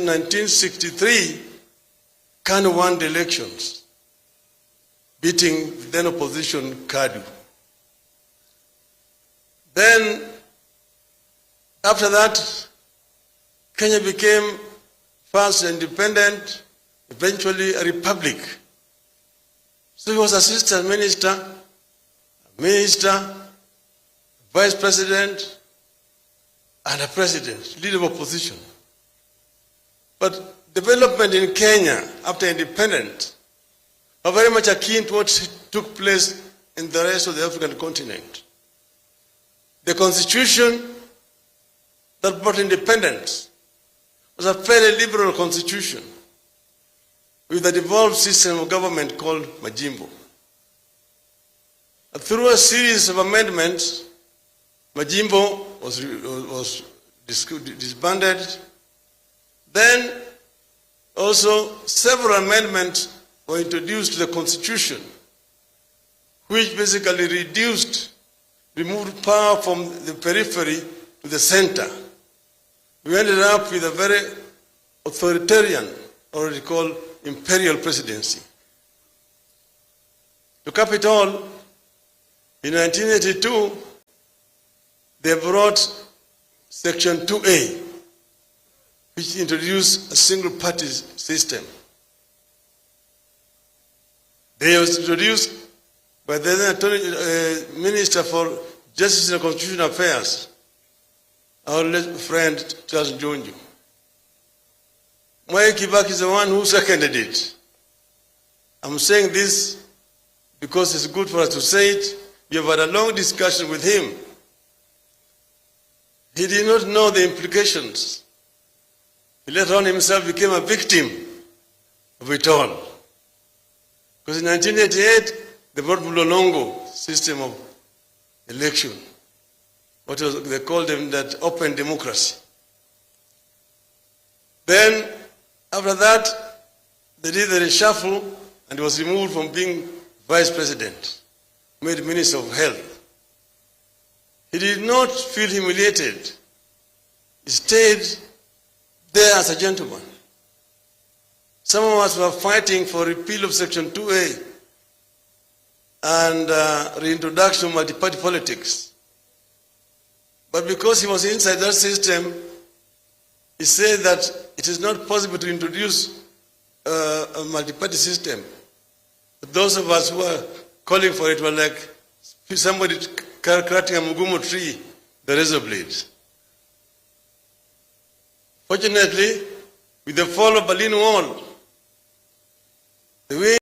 1963, KANU won the elections, beating the then opposition KADU. Then, after that, Kenya became first independent, eventually a republic. So he was assistant minister, vice president, and a president, leader of opposition. But development in Kenya after independence are very much akin to what took place in the rest of the African continent. The constitution that brought independence was a fairly liberal constitution with a devolved system of government called Majimbo. And through a series of amendments, Majimbo was disbanded. Then also several amendments were introduced to the constitution, which basically removed power from the periphery to the center. We ended up with a very authoritarian, or what we call imperial presidency. To cap it all, in 1982, they brought Section 2A, which introduced a single-party system. They was introduced by the then Minister for Justice and Constitutional Affairs, our late friend Charles Njonjo. Mwai Kibaki is the one who seconded it. I'm saying this because it's good for us to say it. We have had a long discussion with him. He did not know the implications. He later on himself became a victim of it all. Because in 1988, they brought Mlolongo system of election. They called them that open democracy. Then, after that, they did the reshuffle and was removed from being vice president, made minister of health. He did not feel humiliated. He stayed there as a gentleman. Some of us were fighting for repeal of Section 2A and reintroduction of multi-party politics. But because he was inside that system, he said that it is not possible to introduce a multi-party system. But those of us who were calling for it were like somebody cutting a mugumo tree, the razor blade. Fortunately, with the fall of Berlin Wall, the way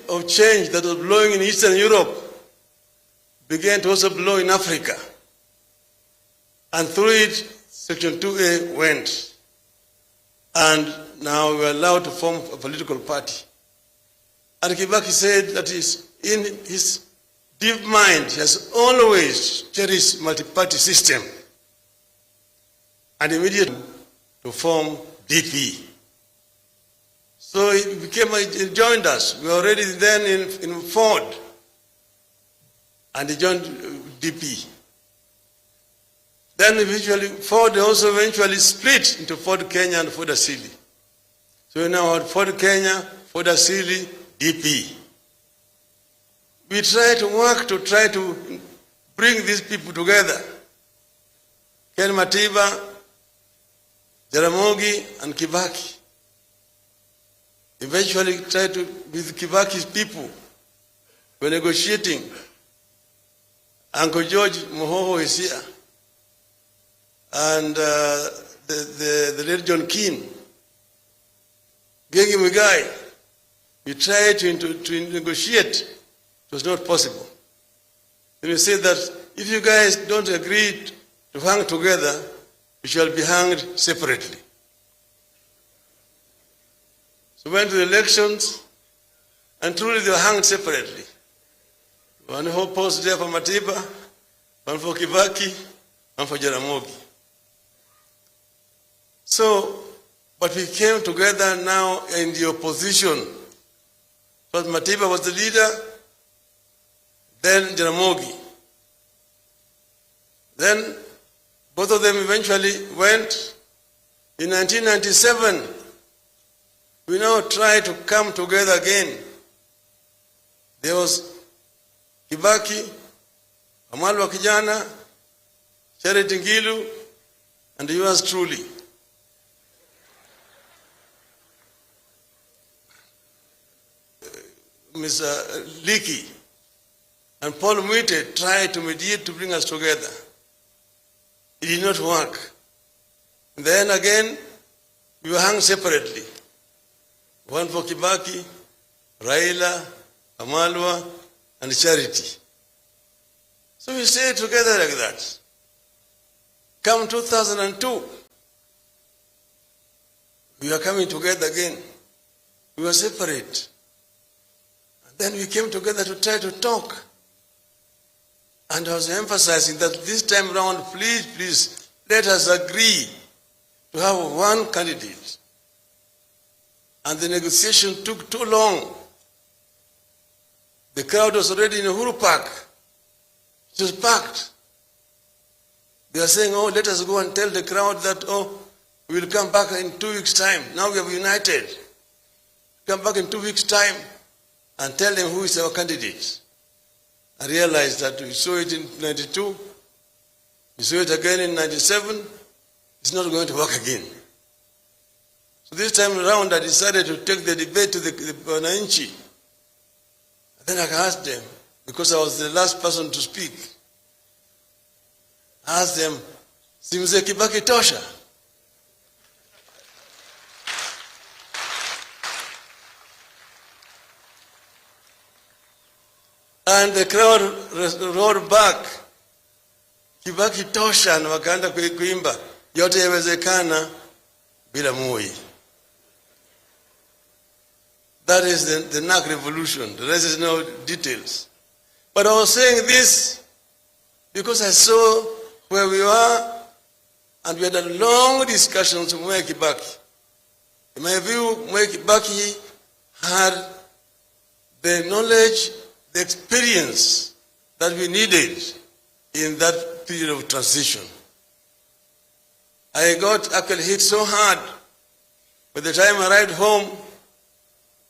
of change that was blowing in Eastern Europe began to also blow in Africa. And through it, Section 2A went. And now we are allowed to form a political party. And Kibaki said that in his deep mind, he has always cherished multi-party system. And immediately to form DP. So he joined us. We were already then in Ford. And he joined DP. Then Ford also eventually split into Ford Kenya and Ford Asili. So we now have Ford Kenya, Ford Asili, DP. We try to bring these people together. Ken Matiba, Jaramogi, and Kibaki. Eventually with Kibaki's people, we're negotiating. Uncle George Mohoho is here. And the late John Keane, Gegi Muigai, we tried to negotiate. It was not possible. Then we said that if you guys don't agree to hang together, you shall be hanged separately. So we went to the elections, and truly they were hanged separately. One whole post there for Matiba, one for Kibaki, one for Jaramogi. So, but we came together now in the opposition. But Matiba was the leader, then Jaramogi. Then both of them eventually went. In 1997, we now try to come together again. There was Kibaki, Amalwa Kijana, Charity Ngilu, and yours truly. Mr. Leakey and Paul Mwite tried to mediate to bring us together. It did not work. And then again, we were hung separately. One for Kibaki, Raila, Amalwa, and Charity. So we stayed together like that. Come 2002, we were coming together again. We were separate. And then we came together to try to talk. And I was emphasizing that this time around, please, let us agree to have one candidate. And the negotiation took too long. The crowd was already in Uhuru Park. It was packed. They are saying, oh, let us go and tell the crowd that, oh, we will come back in 2 weeks' time. Now we have united. Come back in 2 weeks' time and tell them who is our candidate. I realized that we saw it in 92, we saw it again in 97, it's not going to work again. So this time around, I decided to take the debate to the Wananchi. Then I asked them, because I was the last person to speak, I asked them, si Mzee Kibaki tosha? And the crowd roared back, Kibaki tosha, na wakaanza kuimba, yote yawezekana bila Moi. That is the NAC revolution. The rest is no details. But I was saying this because I saw where we were, and we had a long discussions with Mwai Kibaki. In my view, Mwai Kibaki had the knowledge, the experience that we needed in that period of transition. I got actually hit so hard. By the time I arrived home,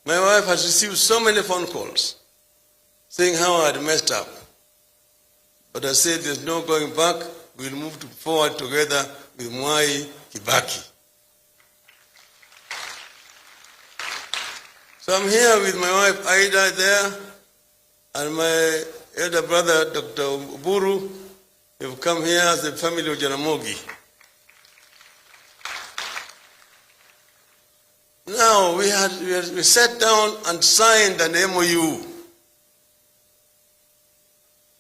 my wife has received so many phone calls saying how I had messed up. But I said there's no going back. We'll move forward together with Mwai Kibaki. So I'm here with my wife Aida there, and my elder brother Dr. Uhuru. We've come here as the family of Jaramogi. Now we sat down and signed an MOU.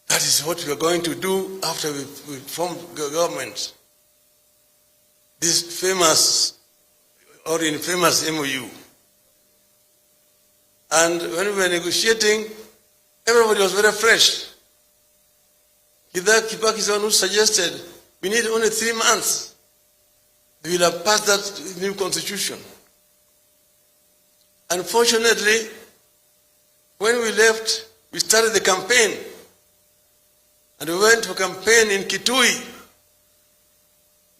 That is what we are going to do after we form government. This famous or infamous MOU. And when we were negotiating, everybody was very fresh. Kibaki is the one who suggested we need only 3 months. We will have passed that new constitution. Unfortunately, when we left, we started the campaign. And we went to campaign in Kitui.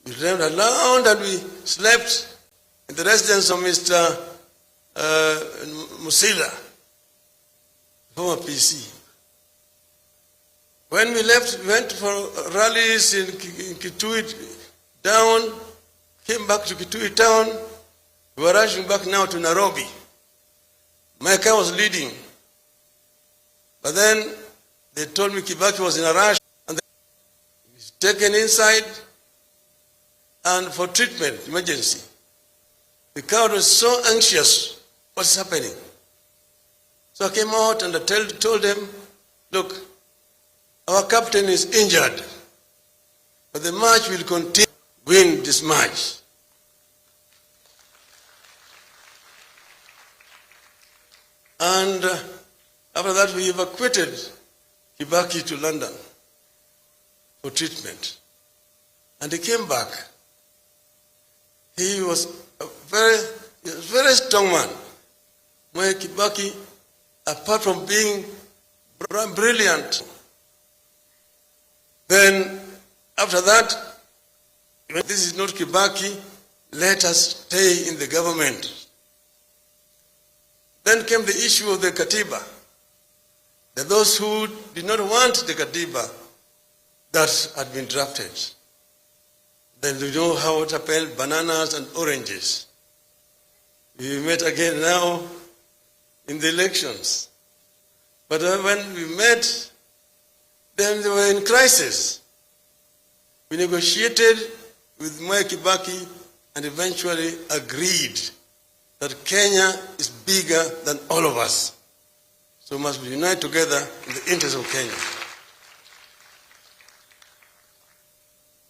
We ran around and we slept in the residence of Mr. Musila, former PC. When we left, we went for rallies in Kitui down, came back to Kitui town. We were rushing back now to Nairobi. My car was leading. But then they told me Kibaki was in a rush and he was taken inside and for treatment, emergency. The crowd was so anxious, what's happening? So I came out and I told them, look, our captain is injured, but the march will continue, win this march. And after that, we evacuated Kibaki to London for treatment. And he came back. He was a very strong man. Mwai Kibaki, apart from being brilliant, then After that, this is not Kibaki, let us stay in the government. Then came the issue of the Katiba. That those who did not want the Katiba that had been drafted, then you know how it happened, bananas and oranges. We met again now in the elections. But when we met, then they were in crisis. We negotiated with Mwai Kibaki and eventually agreed that Kenya is bigger than all of us. So we must unite together in the interest of Kenya.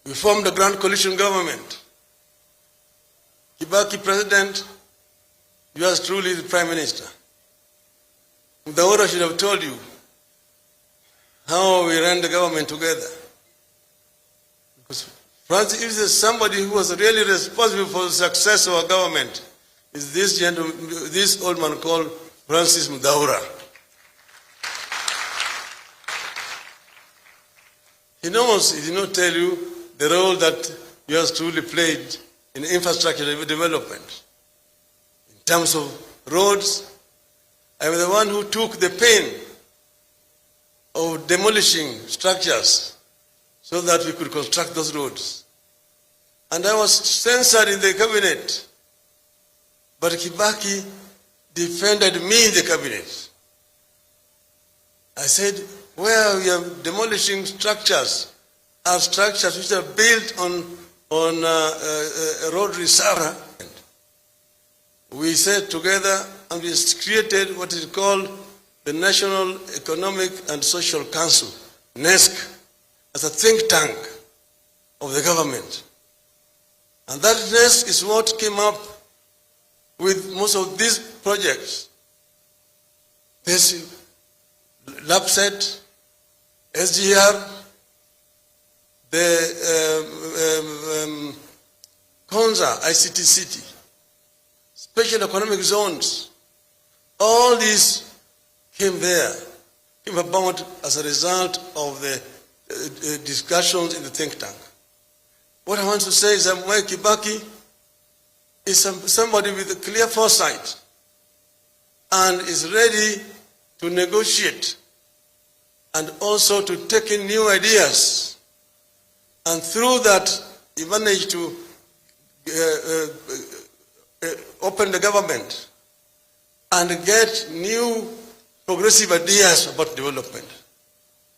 We formed a grand coalition government. Kibaki president, yours truly the prime minister. Uhuru should have told you how we ran the government together. Because Francis, if there's somebody who was really responsible for the success of our government, is this gentleman, this old man called Francis Mudhaura. He did not tell you the role that yours truly played in infrastructure development. In terms of roads, I was the one who took the pain of demolishing structures so that we could construct those roads. And I was censored in the cabinet, but Kibaki defended me in the cabinet. I said, where we are demolishing structures are structures which are built on road reserve. We sat together and we created what is called the National Economic and Social Council, NESC, as a think tank of the government. And that NESC is what came up with most of these projects. There's LAPSET, SGR, the Konza, ICT City, special economic zones, all these came about as a result of the discussions in the think tank. What I want to say is that Mwai Kibaki is somebody with a clear foresight and is ready to negotiate and also to take in new ideas. And through that, he managed to open the government and get new progressive ideas about development.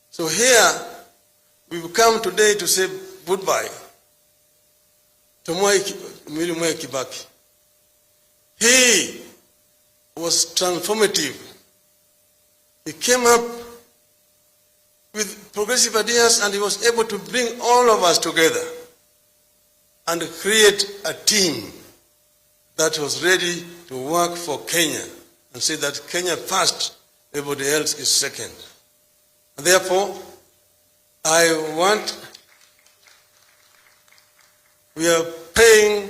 So here, we've come today to say goodbye to Mwai Kibaki. He was transformative. He came up with progressive ideas and he was able to bring all of us together and create a team that was ready to work for Kenya and say that Kenya first, everybody else is second. And therefore, we are paying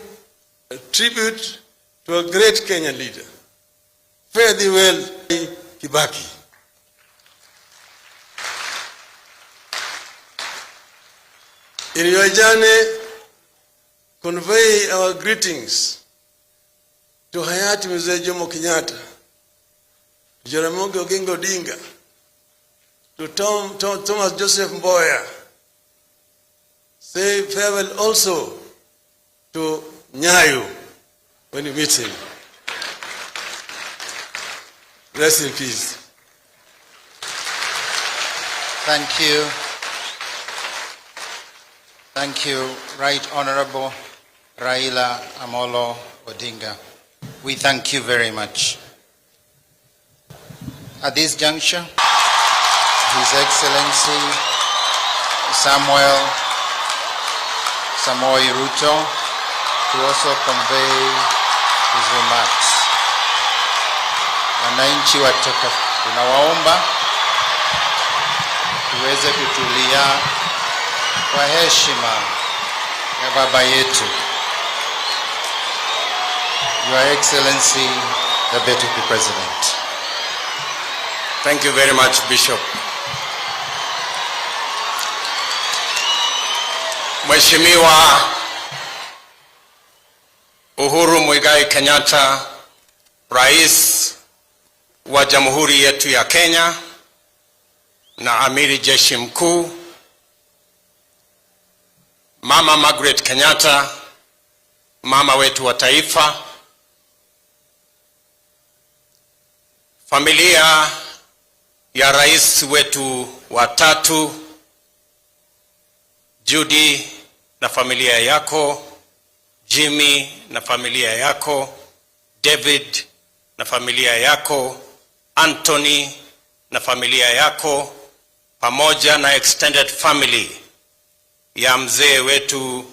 a tribute to a great Kenyan leader. Fare thee well, Kibaki. In your journey, convey our greetings to Hayati Mzee Jomo Kenyatta, to Jaramogi Oginga Odinga, to Thomas Joseph Mboya. Say farewell also to Nyayo when you meet him. Rest in peace. Thank you. Thank you, Right Honorable Raila Amolo Odinga. We thank you very much. At this juncture, His Excellency Samuel Samoei Ruto to also convey his remarks. Wananchi watoka, tunawaomba tuweze kutulia kwa heshima ya baba yetu. Your Excellency, the Deputy President. Thank you very much, Bishop. Mheshimiwa Uhuru Mwai Kenyatta, Rais wa Jamhuri yetu ya Kenya na Amiri Jeshi Mkuu, Mama Margaret Kenyatta, mama wetu wa taifa, familia ya rais wetu wa tatu, Judy na familia yako, Jimmy na familia yako, David na familia yako, Anthony na familia yako, pamoja na extended family ya mzee wetu,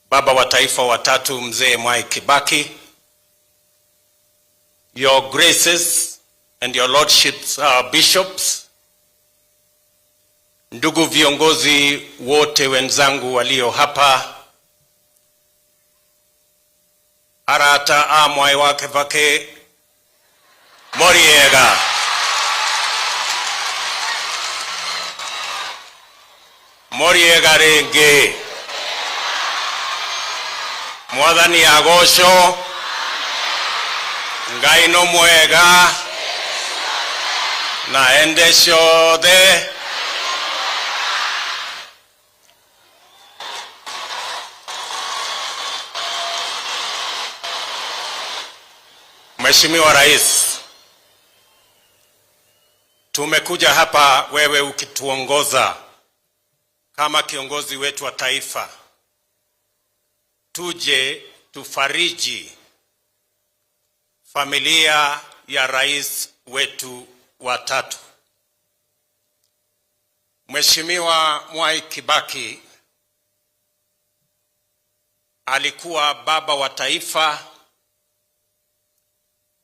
baba wa taifa wa tatu, mzee Mwai Kibaki. Your graces and your lordships, bishops, ndugu viongozi wote wenzangu walio hapa, arata Mwai wa Kibaki moriega, moriega renge, mwathani agosho, Ngai no mwega na ende ciothe. Mheshimiwa Rais, tumekuja hapa wewe ukituongoza kama kiongozi wetu wa taifa, tuje tufariji familia ya rais wetu wa tatu. Mheshimiwa Mwai Kibaki alikuwa baba wa taifa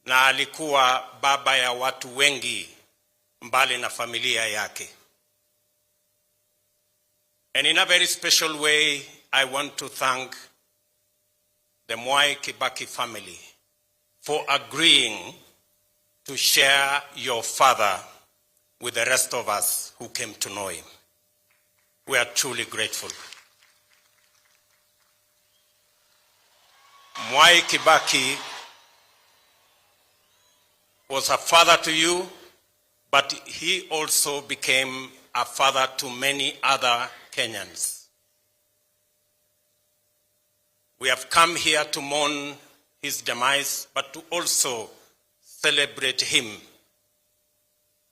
na alikuwa baba ya watu wengi mbali na familia yake. And in a very special way, I want to thank the Mwai Kibaki family for agreeing to share your father with the rest of us who came to know him. We are truly grateful. Mwai Kibaki was a father to you, but he also became a father to many other Kenyans. We have come here to mourn his demise, but to also celebrate him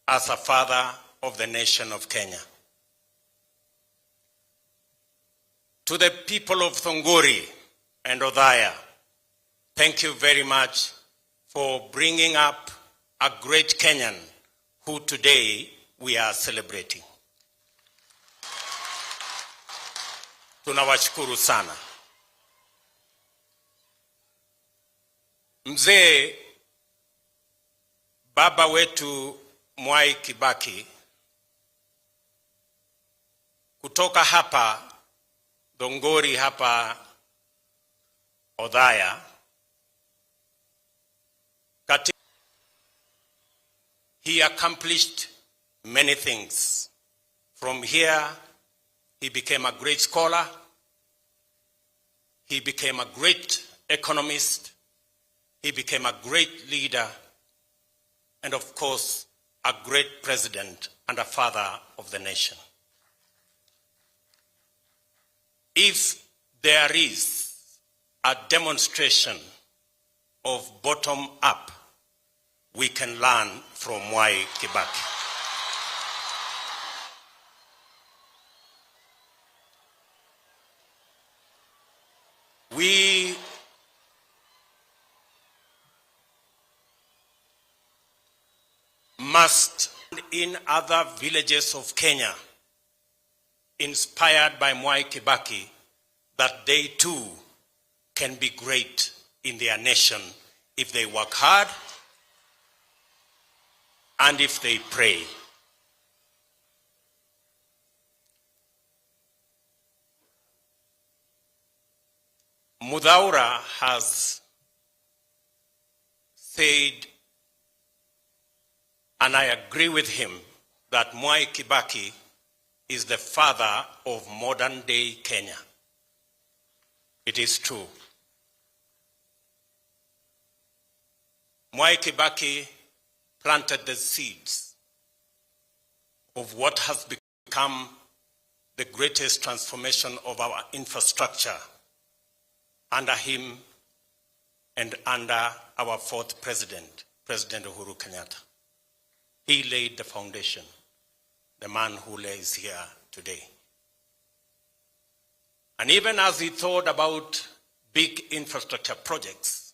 as a father of the nation of Kenya. To the people of Thongori and Othaya, thank you very much for bringing up a great Kenyan who today we are celebrating. Tunawashukuru sana. Mzee baba wetu Mwai Kibaki kutoka hapa Thongori hapa Othaya, he accomplished many things. From here, he became a great scholar, he became a great economist, he became a great leader, and of course, a great president and a father of the nation. If there is a demonstration of bottom-up, we can learn from Mwai Kibaki. We must, in other villages of Kenya, inspired by Mwai Kibaki, that they too can be great in their nation if they work hard and if they pray. Mudhaura has said, and I agree with him, that Mwai Kibaki is the father of modern-day Kenya. It is true. Mwai Kibaki planted the seeds of what has become the greatest transformation of our infrastructure under him and under our fourth president, President Uhuru Kenyatta. He laid the foundation, the man who lays here today. And even as he thought about big infrastructure projects,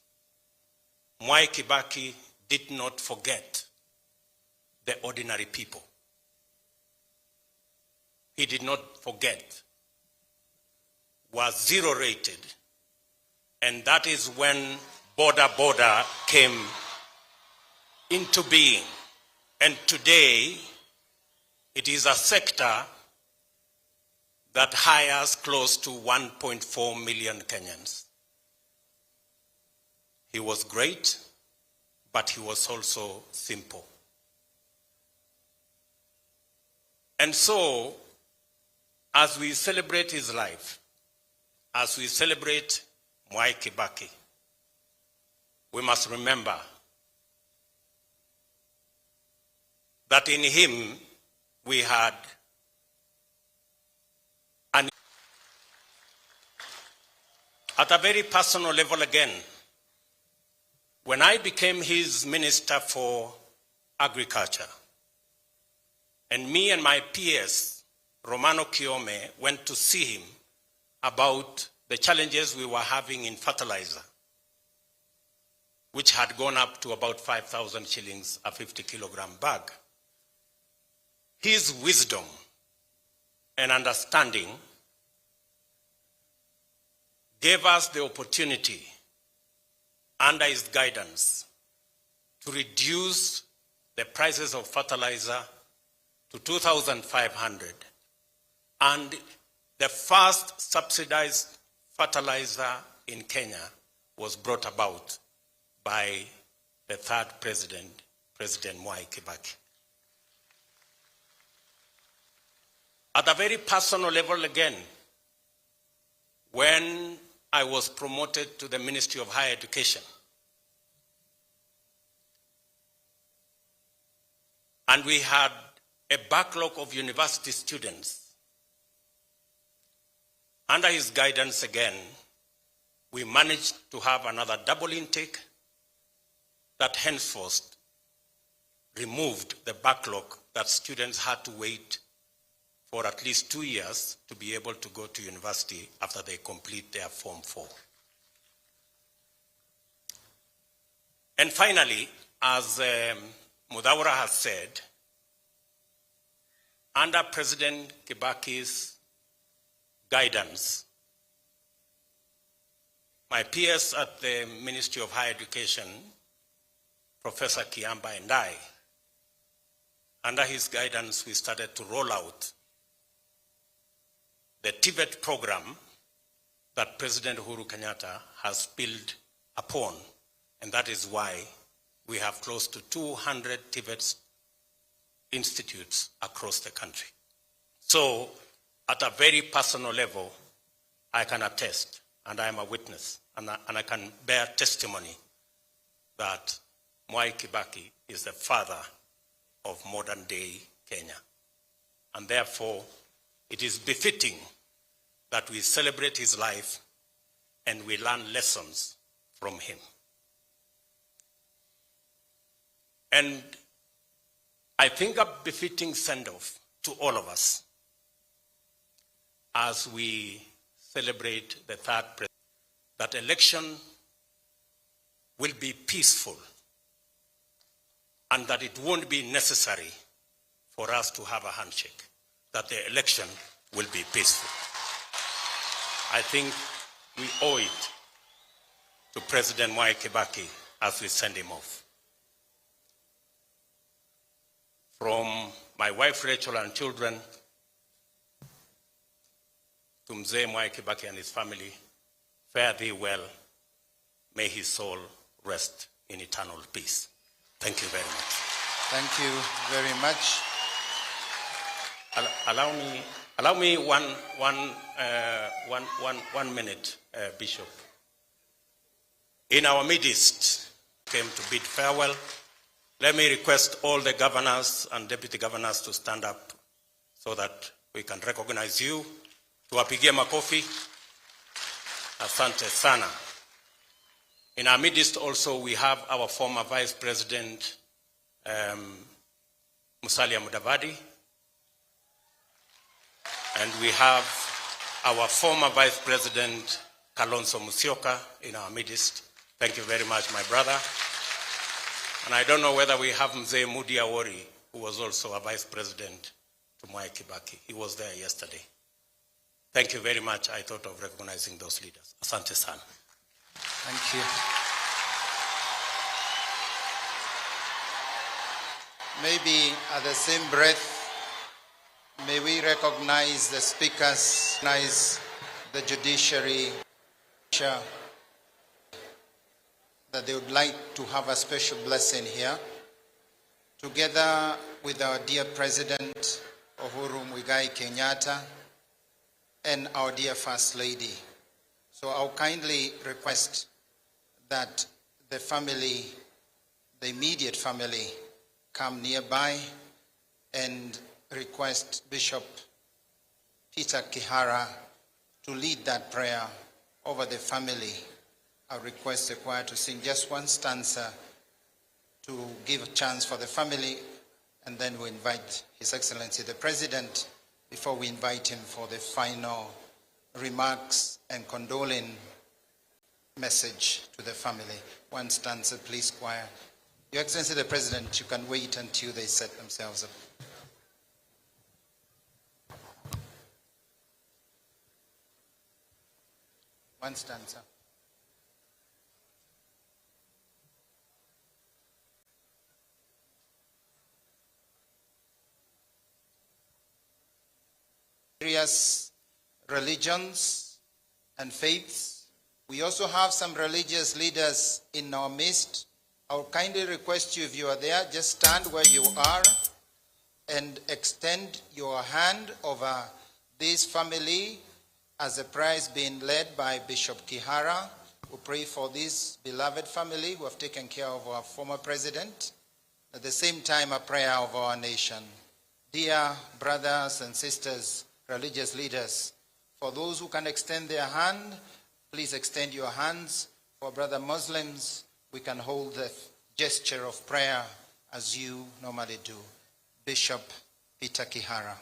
Mwai Kibaki did not forget the ordinary people. He did not forget, was zero-rated, and that is when border came into being. And today, it is a sector that hires close to 1.4 million Kenyans. He was great, but he was also simple. And so, as we celebrate his life, as we celebrate Mwai Kibaki, we must remember that in him we had at a very personal level again, when I became his Minister for Agriculture, and me and my peers, Romano Kiome, went to see him about the challenges we were having in fertilizer, which had gone up to about 5,000 shillings a 50-kilogram bag. His wisdom and understanding gave us the opportunity, under his guidance, to reduce the prices of fertilizer to 2,500. And the first subsidized fertilizer in Kenya was brought about by the third president, President Mwai Kibaki. At a very personal level again, when I was promoted to the Ministry of Higher Education, and we had a backlog of university students, under his guidance again, we managed to have another double intake that henceforth removed the backlog that students had to wait for at least 2 years to be able to go to university after they complete their Form 4. And finally, as Mudawara has said, under President Kibaki's guidance, my peers at the Ministry of Higher Education, Professor Kiamba and I, under his guidance, we started to roll out the TVET program that President Uhuru Kenyatta has built upon, and that is why we have close to 200 TVET institutes across the country. So, at a very personal level, I can attest, and I am a witness, and I can bear testimony that Mwai Kibaki is the father of modern-day Kenya. And therefore, it is befitting that we celebrate his life and we learn lessons from him. And I think a befitting send-off to all of us as we celebrate the third president, that election will be peaceful and that it won't be necessary for us to have a handshake, that the election will be peaceful. I think we owe it to President Mwai Kibaki as we send him off. From my wife Rachel and children to Mzee Mwai Kibaki and his family, fare thee well. May his soul rest in eternal peace. Thank you very much. Thank you very much. allow me one minute, Bishop. In our midst, came to bid farewell. Let me request all the governors and deputy governors to stand up so that we can recognize you. Tuwapigie makofi. Asante sana. In our midst also we have our former Vice President Musalia Mudavadi, and we have our former Vice President Kalonzo Musyoka in our midst. Thank you very much, my brother. And I don't know whether we have Mzee Mudi Awori, who was also a Vice President to Mwai Kibaki. He was there yesterday. Thank you very much. I thought of recognizing those leaders. Asante sana. Thank you. Maybe at the same breath, may we recognize the speakers, recognize the judiciary, that they would like to have a special blessing here, together with our dear President, Uhuru Kenyatta, and our dear First Lady. So I'll kindly request that the family, the immediate family, come nearby and request Bishop Peter Kihara to lead that prayer over the family. I'll request the choir to sing just one stanza to give a chance for the family, and then we invite His Excellency the President before we invite him for the final remarks and condoling message to the family. One stanza, please, choir. Your Excellency the President, you can wait until they set themselves up. One stanza. Various religions and faiths. We also have some religious leaders in our midst. I will kindly request you, if you are there, just stand where you are and extend your hand over this family as the prayer is being led by Bishop Kihara. We pray for this beloved family who have taken care of our former president. At the same time, a prayer of our nation. Dear brothers and sisters, religious leaders, for those who can extend their hand, please extend your hands. For brother Muslims, we can hold the gesture of prayer as you normally do. Bishop Peter Kihara.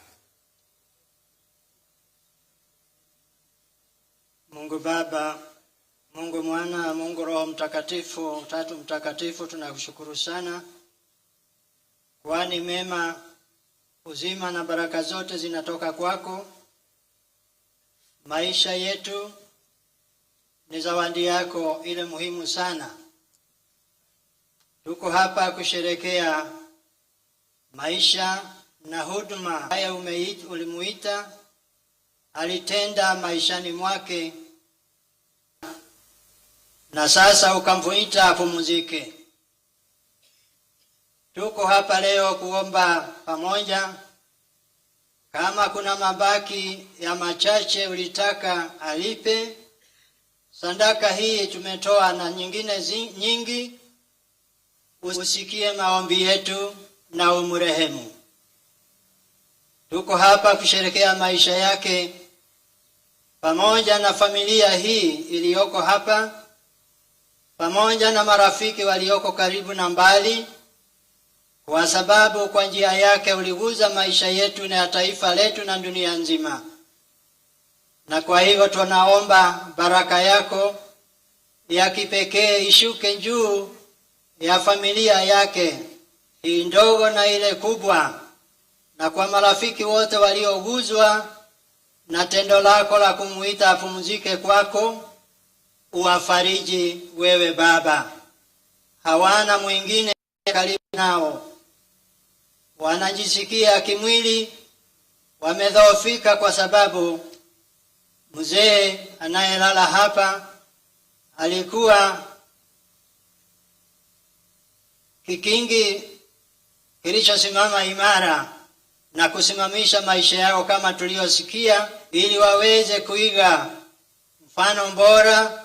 Mungu Baba, Mungu Mwana, Mungu Roho Mtakatifu, Tatu Mtakatifu, tunakushukuru sana, kwani mema, uzima na baraka zote zinatoka kwako. Maisha yetu ni zawadi yako ile muhimu sana. Tuko hapa kusherekea maisha na huduma haya ulimuita, alitenda maishani mwake, na sasa ukamvuita apumzike. Tuko hapa leo kuomba pamoja, kama kuna mabaki ya machache ulitaka alipe. Sadaka hii tumetoa na nyingine nyingi, usikie maombi yetu na umrehemu. Tuko hapa kusherekea maisha yake pamoja na familia hii iliyoko hapa, pamoja na marafiki walioko karibu na mbali, kwa sababu kwa njia yake uliguza maisha yetu na ya taifa letu na dunia nzima. Na kwa hivyo tunaomba baraka yako ya kipekee ishuke juu ya familia yake, hii ndogo na ile kubwa, na kwa marafiki wote walioguzwa na tendo lako la kumuita apumzike kwako, uwafariji wewe Baba. Hawana mwingine karibu nao, wanajisikia kimwili wamedhoofika, kwa sababu mzee anayelala hapa alikuwa kikingi kilichosimama imara na kusimamisha maisha yao kama tuliyosikia, ili waweze kuiga mfano bora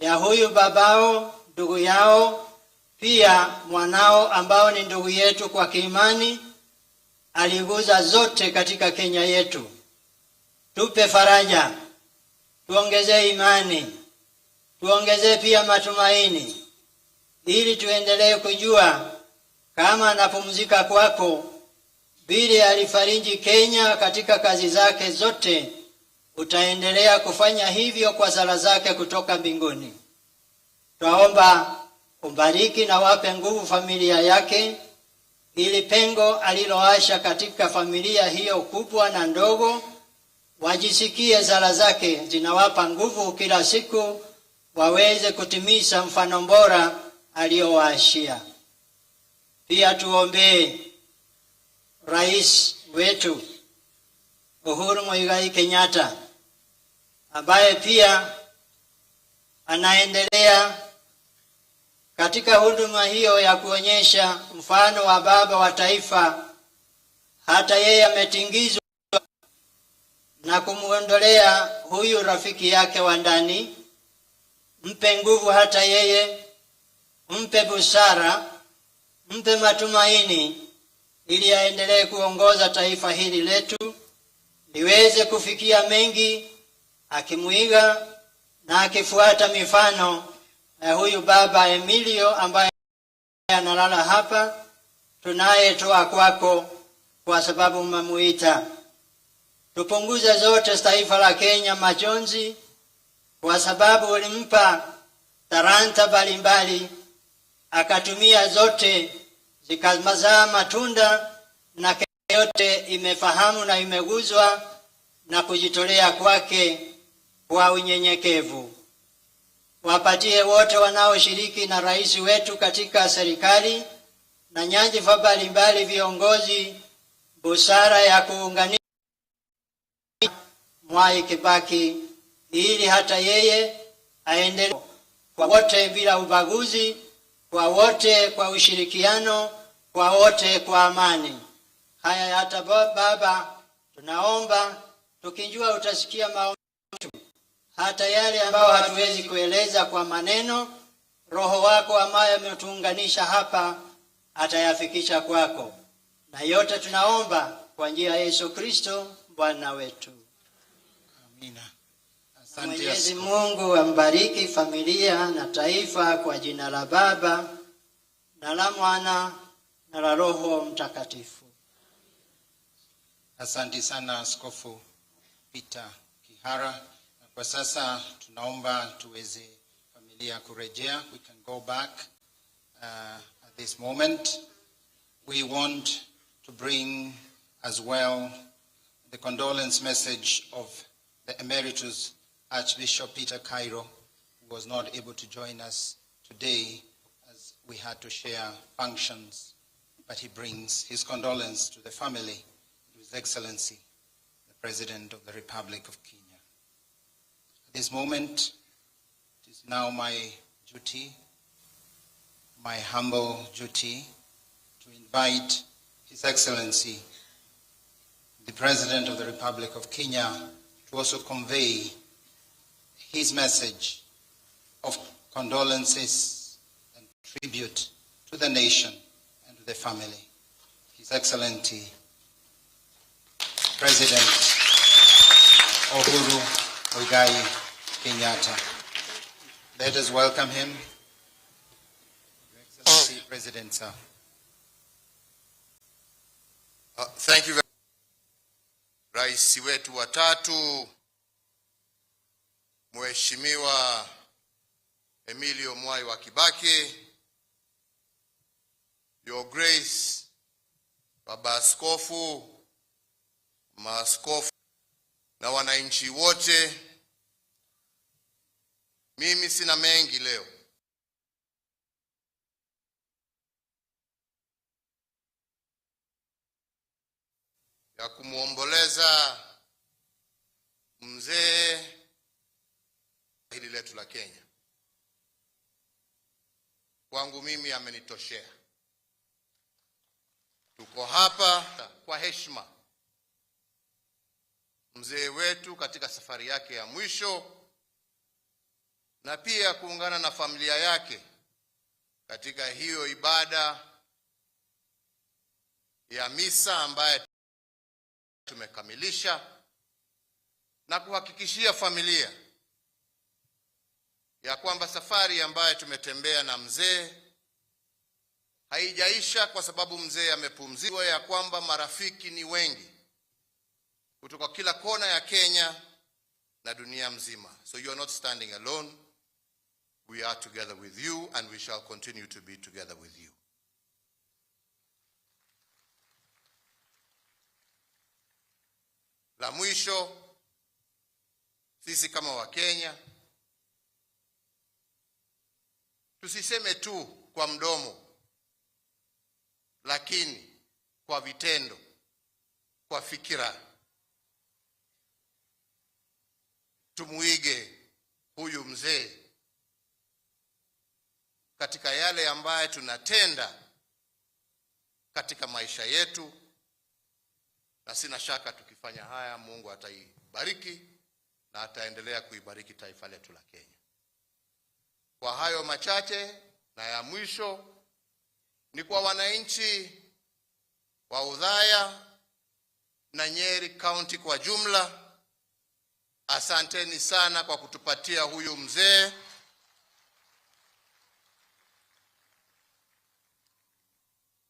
ya huyu babao, ndugu yao, pia mwanao ambao ni ndugu yetu kwa kiimani, aliguza zote katika Kenya yetu. Tupe faraja, tuongezee imani, tuongezee pia matumaini, ili tuendelee kujua kama anapumzika kwako, vile alifariji Kenya katika kazi zake zote, utaendelea kufanya hivyo kwa sala zake kutoka mbinguni. Twaomba umbariki na wape nguvu familia yake, ili pengo aliloacha katika familia hiyo kubwa na ndogo, wajisikie sala zake zinawapa nguvu kila siku, waweze kutimiza mfano bora aliowaachia. Pia tuombee rais wetu Uhuru Mwai Kenyatta, ambaye pia anaendelea katika huduma hiyo ya kuonyesha mfano wa baba wa taifa. Hata yeye ametingizwa na kumuondolea huyu rafiki yake wa ndani. Mpe nguvu hata yeye, mpe busara, mpe matumaini, ili aendelee kuongoza taifa hili letu liweze kufikia mengi, akimuiga na akifuata mifano ya huyu baba Emilio ambaye analala hapa, tunayetoa kwako kwa sababu umemuita. Tupunguze zote taifa la Kenya majonzi, kwa sababu ulimpa talanta mbalimbali, akatumia zote zikamazaa matunda, na Kenya yote imefahamu na imeguzwa na kujitolea kwake kwa unyenyekevu. Wapatie wote wanaoshiriki na rais wetu katika serikali na nyadhifa mbalimbali viongozi busara ya kuunganisha Mwai Kibaki, ili hata yeye aendelee kwa wote bila ubaguzi, kwa wote kwa ushirikiano, kwa wote kwa amani. Haya hata Baba, tunaomba tukijua utasikia maombi yetu, hata yale ambayo hatuwezi kueleza kwa maneno. Roho wako ambaye ametuunganisha hapa atayafikisha kwako, na yote tunaomba kwa njia ya Yesu Kristo Bwana wetu. Amina. Mwenyezi Mungu ambariki familia na taifa kwa jina la Baba na la Mwana na la Roho Mtakatifu. Asante sana Askofu Peter Kihara. Na kwa sasa tunaomba tuweze familia kurejea. We can go back at this moment. We want to bring as well the condolence message of the Emeritus Archbishop Peter Cairo, who was not able to join us today as we had to share functions, but he brings his condolence to the family, to His Excellency, the President of the Republic of Kenya. At this moment, it is now my duty, my humble duty, to invite His Excellency, the President of the Republic of Kenya, to also convey his message of condolences and tribute to the nation and to the family. His Excellency, President Uhuru Muigai Kenyatta. Let us welcome him. Your Excellency, President, sir. Thank you very much. Rais wetu wa tatu Mheshimiwa Emilio Mwai wa Kibaki, Your Grace, Baba Askofu, maaskofu na wananchi wote, mimi sina mengi leo. Ya kumuomboleza mzee hili letu la Kenya. Kwangu mimi amenitoshea. Tuko hapa kwa heshima mzee wetu katika safari yake ya mwisho, na pia kuungana na familia yake katika hiyo ibada ya misa ambaye tumekamilisha, na kuhakikishia familia ya kwamba safari ambayo tumetembea na mzee haijaisha, kwa sababu mzee amepumzika, ya kwamba marafiki ni wengi kutoka kila kona ya Kenya na dunia mzima. So you are not standing alone. We are together with you, and we shall continue to be together with you. La mwisho, sisi kama Wakenya tusiseme tu kwa mdomo, lakini kwa vitendo, kwa fikira. Tumuige huyu mzee katika yale ambaye tunatenda katika maisha yetu, na sina shaka tukifanya haya Mungu ataibariki na ataendelea kuibariki taifa letu la Kenya. Kwa hayo machache, na ya mwisho ni kwa wananchi wa Othaya na Nyeri County kwa jumla, asanteni sana kwa kutupatia huyu mzee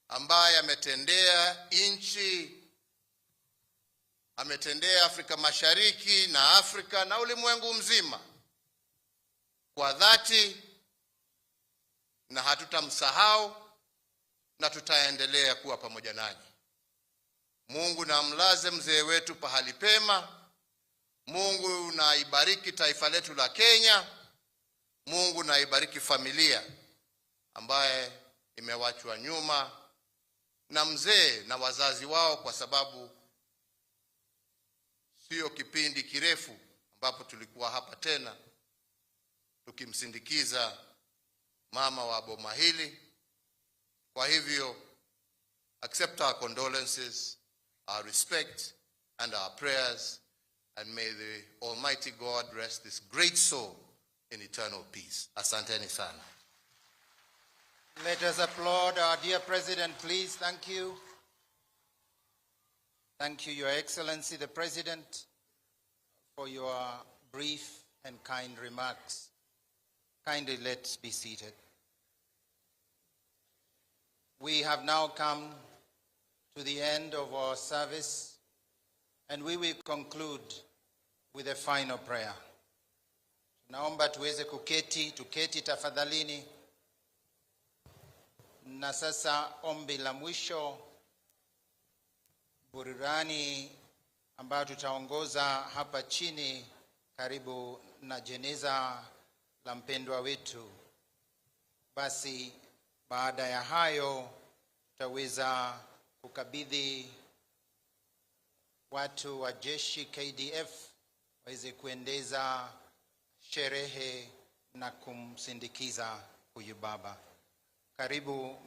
ambaye ametendea nchi, ametendea Afrika Mashariki na Afrika na ulimwengu mzima kwa dhati, na hatutamsahau na tutaendelea kuwa pamoja nanyi. Mungu na amlaze mzee wetu pahali pema. Mungu na ibariki taifa letu la Kenya. Mungu na ibariki familia ambaye imewachwa nyuma na mzee na wazazi wao, kwa sababu sio kipindi kirefu ambapo tulikuwa hapa tena tukimsindikiza mama wa boma hili. Kwa hivyo, accept our condolences, our respect and our prayers, and may the Almighty God rest this great soul in eternal peace. Asanteni sana. Let us applaud our dear President, please. Thank you. Thank you, Your Excellency, the President, for your brief and kind remarks. Kindly let's be seated. We have now come to the end of our service, and we will conclude with a final prayer. Naomba tuweze tuketi tafadhalini. Na sasa ombi la mwisho, burudani ambayo tutaongoza hapa chini karibu na jeneza la mpendwa wetu. Basi baada ya hayo tutaweza kukabidhi watu wa jeshi KDF waweze kuendeza sherehe na kumsindikiza huyu baba. Karibu